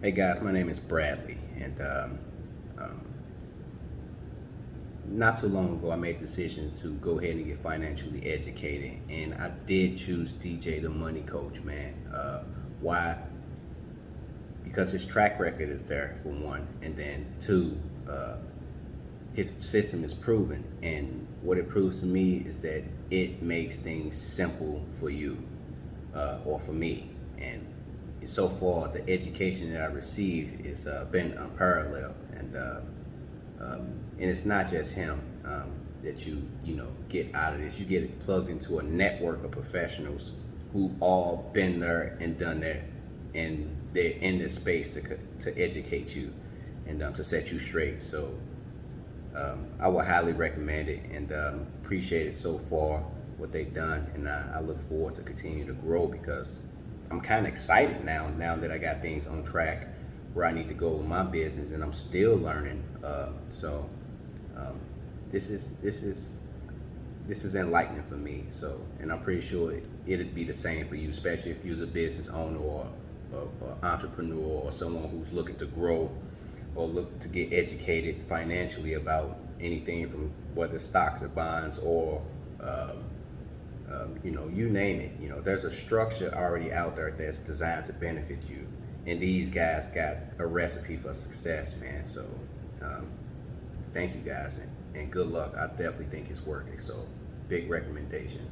Hey guys, my name is Bradley, and um, not too long ago I made the decision to go ahead and get financially educated, and I did choose DJ the Money Coach, man. Why? Because his track record is there for one, and then two, his system is proven, and what it proves to me is that it makes things simple for you or for me, and so far the education that I received has been unparalleled, and it's not just him that you get out of this. You get plugged into a network of professionals who all been there and done that, and they're in this space to educate you and to set you straight. So I would highly recommend it, and appreciate it so far what they've done, and I look forward to continue to grow because I'm kind of excited now that I got things on track where I need to go with my business, and I'm still learning. So um, this is enlightening for me. So, and I'm pretty sure it'd be the same for you, especially if you're a business owner or entrepreneur or someone who's looking to grow or look to get educated financially about anything from whether stocks or bonds or you name it. There's a structure already out there that's designed to benefit you, and these guys got a recipe for success, man. So um, thank you guys, and good luck. I definitely think it's worth it. So big recommendation.